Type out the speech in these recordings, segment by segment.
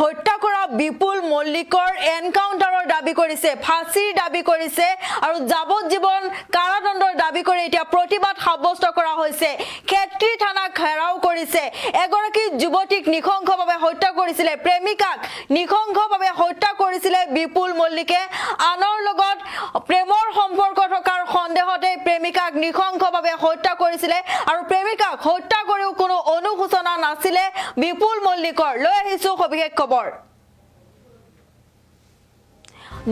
হত্যা কৰা বিপুল মল্লিকৰ এনকাউন্টাৰৰ দাবী কৰিছে, ফাঁসিৰ দাবী কৰিছে আৰু যাৱজ্জীৱন কাৰাদণ্ডৰ দাবী কৰি এতিয়া প্ৰতিবাদ সাব্যস্ত কৰা হৈছে। ক্ষেত্ৰী থানা ঘেৰাও কৰিছে। এগৰাকী যুৱতীক নিখংসভাৱে হত্যা কৰিছিলে, প্ৰেমিকাক নিখংসভাৱে হত্যা কৰিছিলে বিপুল মল্লিকে। আনৰ লগত প্ৰেমৰ সম্পৰ্ক থকাৰ সন্দেহতে প্ৰেমিকাক নিখংসভাৱে হত্যা কৰিছিলে আৰু প্ৰেমিকাক হত্যা কৰিও কোনো অনুশোচনা নাছিলে বিপুল মল্লিকৰ। লৈ আহিছো সবিশেষ খবৰ।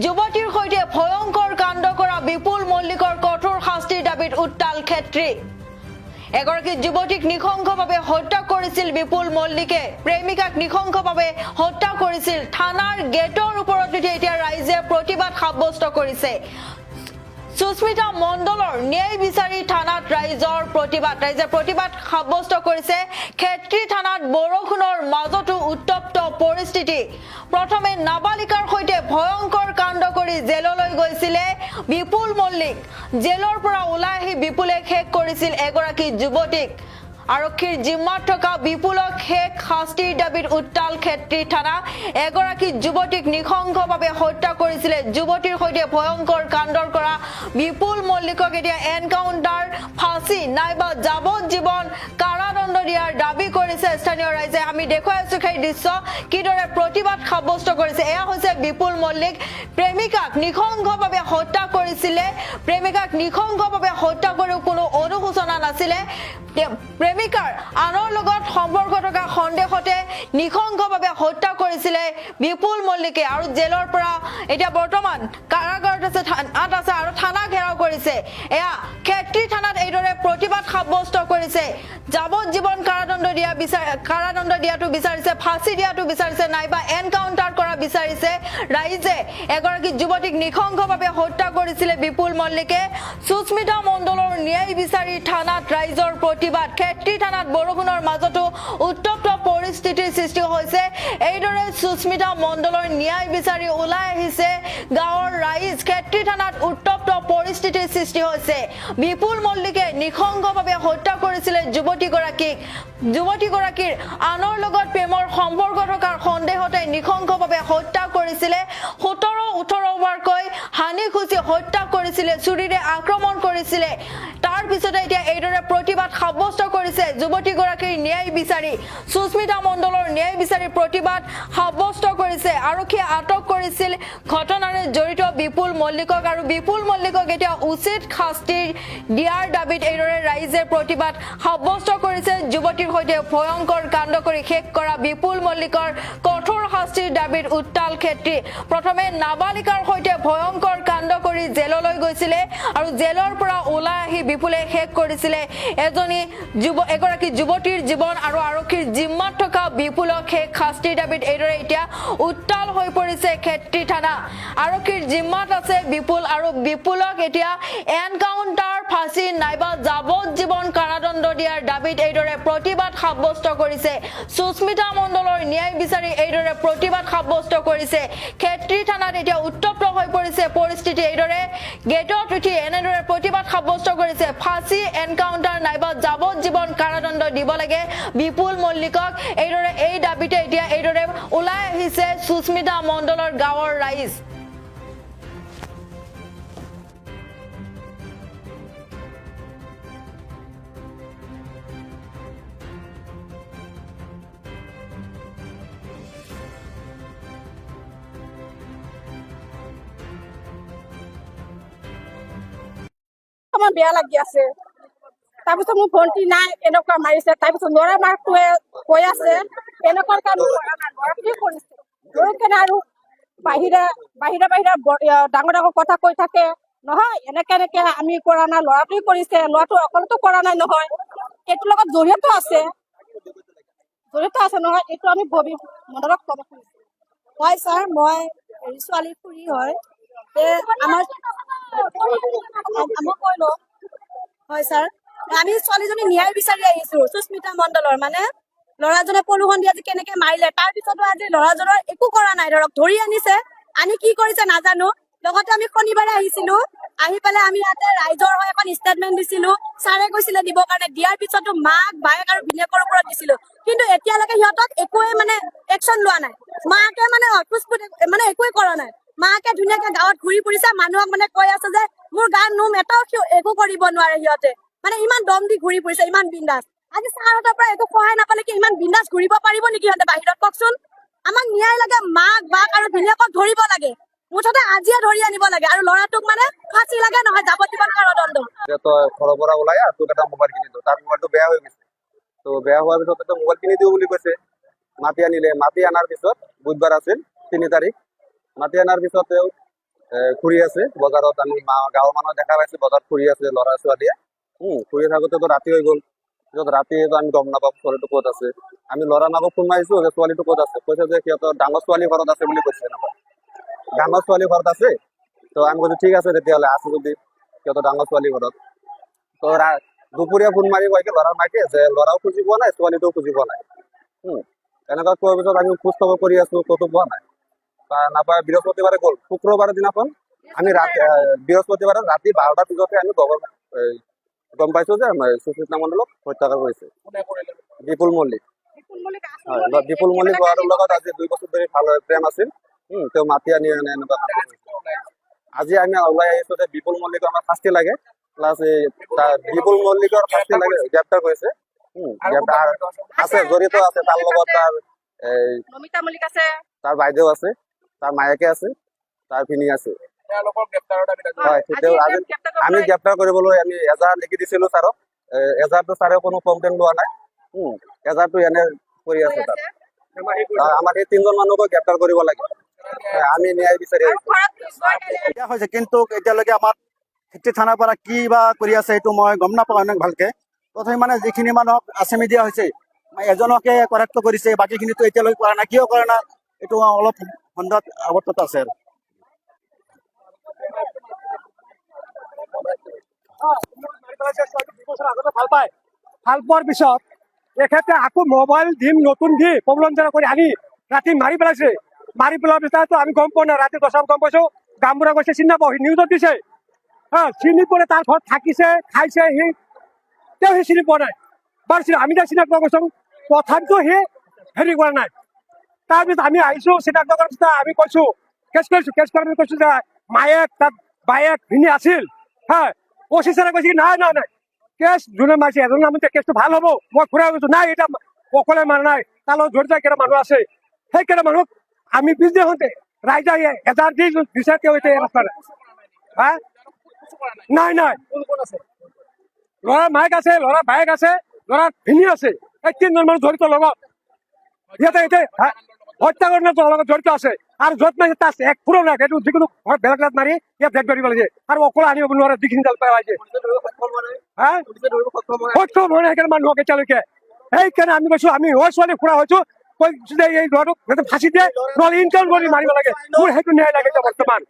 যুৱতীৰ সৈতে ভয়ংকৰ কাণ্ড কৰা বিপুল মল্লিকৰ কঠোৰ শাস্তিৰ দাবীত উত্তাল ক্ষেত্ৰী। এগৰাকী যুৱতীক নিখংসভাৱে হত্যা কৰিছিল বিপুল মল্লিকে, প্ৰেমিকাক নিখংসভাৱে হত্যা কৰিছিল। থানাৰ গেটৰ ওপৰত এতিয়া ৰাইজে প্ৰতিবাদ সাব্যস্ত কৰিছে। সুস্মিতা মণ্ডলৰ ন্যায় বিচাৰি থানাত ৰাইজে প্ৰতিবাদ সাব্যস্ত কৰিছে। ক্ষেত্ৰী থানাত বৰষুণৰ মাজতো উত্তপ্ত পৰিস্থিতি। প্ৰথমে নাবালিকাৰ সৈতে ভয়ংকৰ কাণ্ড কৰি জেললৈ গৈছিলে বিপুল মল্লিক। জেলৰ পৰা ওলাই আহি বিপুলে শেষ কৰিছিল এগৰাকী যুৱতীক। আৰক্ষীৰ জিম্মাত থকা বিপুলক শেষ শাস্তিৰ দাবীত উত্তাল ক্ষেত্ৰী থানা। এগৰাকী যুৱতীক নিখংসভাৱে হত্যা কৰিছিলে, যুৱতীৰ সৈতে ভয়ংকৰ কাণ্ডৰ কৰা বিপুল মল্লিকক এতিয়া এনকাউন্টাৰ, ফাঁসি নাইবা যাৱজ্জীৱন কাৰাদণ্ড দিয়াৰ দাবী কৰিছে স্থানীয় ৰাইজে। আমি দেখুৱাই আছো সেই দৃশ্য, কিদৰে প্ৰতিবাদ সাব্যস্ত কৰিছে। এয়া হৈছে বিপুল মল্লিক, প্ৰেমিকাক নিখংসভাৱে হত্যা কৰিছিলে, প্ৰেমিকাক নিখংসভাৱে হত্যা কৰিও কোনো অনুশোচনা নাছিলে। প্ৰেমিকাৰ আনৰ লগত সম্পৰ্ক থকা সন্দেহতে নিখংসভাৱে হত্যা কৰিছিলে বিপুল মল্লিকে আৰু জেলৰ পৰা এতিয়া বৰ্তমান কাৰাগাৰত আছে, থানাত আছে আৰু থানা ঘেৰাও কৰিছে। এয়া ক্ষেত্ৰী থানাত এইদৰে প্ৰতিবাদ সাব্যস্ত কৰিছে। যাৱজ্জীৱন কাৰাদণ্ড দিয়াটো বিচাৰিছে, ফাঁসি দিয়াটো বিচাৰিছে, নাইবা এনকাউন্টাৰ কৰা বিচাৰিছে ৰাইজে। এগৰাকী যুৱতীক নিখংসভাৱে হত্যা কৰিছিলে বিপুল মল্লিকে। সুস্মিতা মণ্ডলৰ ন্যায় বিচাৰি থানাত ৰাইজৰ প্ৰতিবাদ। ক্ষেত্ৰী থানাত বৰষুণৰ মাজতো উত্তপ্ত পৰিস্থিতিৰ সৃষ্টি হৈছে। এইদৰে সুস্মিতা মণ্ডলৰ ন্যায় বিচাৰি ওলাই আহিছে গাঁৱৰ ৰাইজ। ক্ষেত্ৰী থানাত উত্তপ্ত পৰিস্থিতিৰ সৃষ্টি হৈছে। বিপুল মল্লিকে নিখংসভাৱে হত্যা কৰিছিলে যুৱতীগৰাকীৰ আনৰ লগত প্ৰেমৰ সম্পৰ্ক থকাৰ সন্দেহতে নিখংসভাৱে হত্যা কৰিছিলে। 17-18 বাৰকৈ হানি খুচি হত্যা কৰিছিলে, চুৰিৰে আক্ৰমণ কৰিছিলে। তাৰ পিছতে এতিয়া এইদৰে প্ৰতিবাদ সাব্যস্ত কৰিছে যুৱতীগৰাকীৰ ন্যায় বিচাৰি। সুস্মিতা মণ্ডলৰ ন্যায় বিচাৰি প্ৰতিবাদ সাব্যস্ত কৰিছে। আৰক্ষীয়ে আটক কৰিছিল ঘটনাৰে জড়িত বিপুল মল্লিকক আৰু বিপুল মল্লিকক এতিয়া উচিত শাস্তি দিয়াৰ দাবীত এইদৰে ৰাইজে প্ৰতিবাদ সাব্যস্ত কৰিছে। যুৱতীৰ সৈতে ভয়ংকৰ কাণ্ড কৰি শেষ কৰা বিপুল মল্লিকৰ কঠোৰ শাস্তিৰ দাবীত উত্তাল ক্ষেত্ৰী। প্ৰথমে নাবালিকাৰ সৈতে ভয়ংকৰ কাণ্ড কৰি জেললৈ গৈছিলে আৰু জেলৰ পৰা ওলাই আহি বিপুলে শেষ কৰিছিলে এগৰাকী যুৱতীৰ জীৱন আৰু আৰক্ষীৰ জিম্মাত থকা বিপুলক শেষ শাস্তিৰ দাবীত এইদৰে এতিয়া উত্তাল হৈ পৰিছে ক্ষেত্ৰী থানা। আৰক্ষীৰ জিম্মাত আছে বিপুল আৰু বিপুলক এতিয়া এনকাউন্টাৰ, ফাঁসি নাইবা যাৱজ্জীৱন কাৰাদণ্ড দিয়াৰ দাবীত এইদৰে প্ৰতিবাদ সাব্যস্ত কৰিছে। সুস্মিতা মণ্ডলৰ ন্যায় বিচাৰি এইদৰে প্ৰতিবাদ সাব্যস্ত কৰিছে। ক্ষেত্ৰী থানাত এতিয়া উত্তপ্ত হৈ পৰিছে পৰিস্থিতি। এইদৰে গেটত উঠি এনেদৰে প্ৰতিবাদ সাব্যস্ত কৰিছে। ফাঁসি, এনকাউন্টাৰ নাইবা যাৱজ্জীৱন কাৰাদণ্ড দিব লাগে বিপুল মল্লিকক। এইদৰে এই দাবীতে এতিয়া এইদৰে ওলাই আহিছে সুস্মিতা মণ্ডলৰ গাঁৱৰ ৰাইজ। আমাৰ বেয়া লাগি আছে। তাৰপিছত মোৰ ভণ্টি নাই, এনেকুৱা মাৰিছে। তাৰপিছত ল'ৰা মাকটোৱে কৈ আছে এনেকুৱা কাম কি কৰিছে, লৈ কেনে আৰু বাহিৰা ডাঙৰ ডাঙৰ কথা কৈ থাকে। নহয় এনেকে আমি কৰা নাই, ল'ৰাটোৱে কৰিছে। ল'ৰাটো অকলেতো কৰা নাই নহয়, এইটোৰ লগত জড়িত আছে নহয়। এইটো আমি মণ্ডলক ক'ব খুজিছো। হয় ছাৰ, মই ছোৱালী খুৰী হয়। মই কৈ লওঁ। হয় ছাৰ, আমি ছোৱালীজনী ন্যায় বিচাৰি আহিছো। সুস্মিতা মণ্ডলৰ মানে ল'ৰাজনে প্ৰলোভন দি আজি কেনেকে মাৰিলে, তাৰ পিছতো আজি ল'ৰাজনৰ একো কৰা নাই। ধৰক ধৰি আনিছে, আনি কি কৰিছে নাজানো। লগতে আমি শনিবাৰে আহিছিলো, আহি পেলাই আমি ইয়াতে ৰাইজৰ হৈ এখন ষ্টেটমেণ্ট দিছিলো। ছাৰে কৈছিলে দিবৰ কাৰণে, দিয়াৰ পিছতো মাক, বায়েক আৰু ভিনিয়েকৰ ওপৰত দিছিলো। কিন্তু এতিয়ালৈকে সিহঁতক একোৱে মানে একশ্যন লোৱা নাই। মাকে মানে মানে একোৱে কৰা নাই। মাকে ধুনীয়াকে গাঁৱত ঘূৰি ফুৰিছে, মানুহক মানে কৈ আছে যে মোৰ গাৰ নোম এটাও একো কৰিব নোৱাৰে সিহঁতে, মানে ইমান দম দি ঘূৰি ফুৰিছে, ইমান বিন্দাস। আজি ছাৰহঁতৰ পৰা একো সহায় নাপালে কি ইমান বিন্দাস ঘূৰিব পাৰিব নেকি সিহঁতে বাহিৰত, কওকচোন। আমাক ন্যায় লাগে, মাক বাক আৰু ভিনিয়েকক ধৰিব লাগে, মুঠতে আজিয়ে ধৰি আনিব লাগে, আৰু ল'ৰাটোক মানে ফাঁচি লাগে, নহয় যাৱতীয় কাৰাদণ্ড। তই ঘৰৰ পৰা ওলাই তোক এটা মোবাইল কিনি দিওঁ, তাৰ মোবাইলটো বেয়া হৈ গৈছে। তো বেয়া হোৱাৰ পিছত মোবাইল কিনি দিওঁ বুলি কৈছে। মাতি আনিলে, মাতি অনাৰ পিছত বুধবাৰ আছিল 3 তাৰিখ, মাতি অনাৰ পিছত তেওঁ ঘূৰি আছে বজাৰত। আমি গাঁৱৰ মানুহ দেখা পাইছো বজাৰত ঘূৰি আছে ল'ৰা ছোৱালীয়ে। ঘূৰি থাকোঁতেতো ৰাতি হৈ গ'ল। পিছত ৰাতিটো আমি গম নাপাওঁ ছোৱালীটো ক'ত আছে। আমি ল'ৰা মাকক ফোন মাৰিছো যে ছোৱালীটো ক'ত আছে, কৈছে যে সিহঁতৰ ডাঙৰ ছোৱালী ঘৰত আছে বুলি কৈছে। এনেকুৱা ডাঙৰ ছোৱালী ঘৰত আছে। তো আমি কৈছো ঠিক আছে তেতিয়াহ'লে, আছে যদি সিহঁতৰ ডাঙৰ ছোৱালী ঘৰত। তো দুপৰীয়া ফোন মাৰি কয় কি ল'ৰাৰ মাকে যে ল'ৰাও খুজি পোৱা নাই, ছোৱালীটোও খুজি পোৱা নাই। এনেকুৱা কোৱাৰ পিছত আমি খোজ খবৰ কৰি আছো, ক'তো পোৱা নাই। নাপায় বৃহস্পতিবাৰে গ'ল। শুক্ৰবাৰৰ দিনাখন আমি বৃহস্পতিবাৰে ৰাতি 12টাৰ পিছতে আমি গম পাইছো যে সুস্মিতা মণ্ডলক হত্যাকাৰ কৰিছে বিপুল মল্লিক। হয়, বিপুল মল্লিক হোৱাৰ লগত আজি 2 বছৰ ধৰি ভাল প্ৰেম আছিল। তেওঁ মাতি আনি এনেকুৱা কাম কৰিছে। আজি আমি ওলাই আহিছো যে বিপুল মল্লিকৰ আমাৰ শাস্তি লাগে, প্লাছ বিপুল মল্লিকৰ শাস্তি লাগে, গ্ৰেপ্তাৰ কৰিছে। গ্ৰেপ্তাৰ আছে, জড়িত আছে তাৰ লগত। তাৰ নমিতা মল্লিক আছে, তাৰ বাইদেউ আছে, তাৰ মায়েকে আছে, তাৰ ভিনি আছে। হয়, আমি গ্ৰেপ্তাৰ কৰিবলৈ আমি এজাহাৰ লিখি দিছিলো ছাৰক। এজাহাৰটো ছাৰে কোনো কমপ্লেইন লোৱা নাই। এজাহাৰটো এনে কৰি আছে তাত। আমাৰ এই 3জন মানুহকো গ্ৰেপ্তাৰ কৰিব লাগে। আমি ন্যায় বিচাৰি দিয়া হৈছে, কিন্তু এতিয়ালৈকে আমাৰ খেতি থানাৰ পৰা কি বা কৰি আছে সেইটো মই গম নাপাওঁ ইমান ভালকে। তথাপি মানে যিখিনি মানুহক আছামি দিয়া হৈছে, এজনকে কৰায়ত্ব কৰিছে, বাকীখিনিতো এতিয়ালৈকে কৰা নাই। কিয় কৰা নাই এইটো অলপ সন্দেহত আৱৰ্তত আছে আৰু। ভাল পোৱাৰ পিছত এখেতে আকৌ মোবাইল দিম নতুন দি প্ৰবঞ্চনা কৰি আনি ৰাতি মাৰি পেলাইছে। মাৰি পেলোৱাৰ পিছতো আমি গম পোৱা নাই, ৰাতি 10টাত গম পাইছো। গামবুঢ়া কৈছে চিনি নাপাওঁ, সি নিউজত দিছে। চিনি পোৱা তাৰ ঘৰত থাকিছে, খাইছে, সি চিনি পোৱা নাই। বাৰু আমি তাক চিনাক্ত কৰিছো, তথাপিতো সি হেৰি কৰা নাই। তাৰপিছত আমি আহিছো, চিনাক্ত কৰাৰ পিছত আমি কৈছো কেছ কৰিছো। কেছ কৰাৰ পিছত কৈছো যে মায়েক তাত বায়েক ভিনি আছিল। ওচি ছাৰে কৈছে নাই নাই নাই, কেছ যোনে মাৰিছে এজন নাম কেছটো ভাল হ'ব। মই ঘূৰাই গৈছো, নাই এটা অকলে মাৰা নাই, তাৰ লগত জড়িত কেইটা মানুহ আছে। সেই কেইটা মানুহক আমি পিছদিনাখনতে ৰাইজে এজাহাৰ দি দিছে। তেওঁ এতিয়া ৰাস্তাত নাই নাই, ল'ৰাৰ মায়েক আছে, ল'ৰাৰ বায়েক আছে, ল'ৰাৰ ভিনি আছে। এই 3জন মানুহ জড়িত লগত সিহঁতে এতিয়া হত্যা কৰি লগত জড়িত আছে। আৰু য'ত মাৰিছে তাত এক ফুৰো নাই, সেইটো যিকোনো ঘৰত বেলেগ ৰাত মাৰি ইয়াত ডেড মাৰিব লাগে। আৰু অকলে আনিব নোৱাৰে, যিখিনি জাল পেলাইছে সক্ষম হোৱা নাই সেইকাৰণে মানুহক এতিয়ালৈকে। সেইকাৰণে আমি কৈছো, আমি ছোৱালী ফুৰা হৈছো, কৈছো যে এই ল'ৰাটোক ফাঁচি দিয়ে, নহ'লে ইনকাউণ্ট কৰি মাৰিব লাগে। মোৰ সেইটো ন্যায় লাগে বৰ্তমান।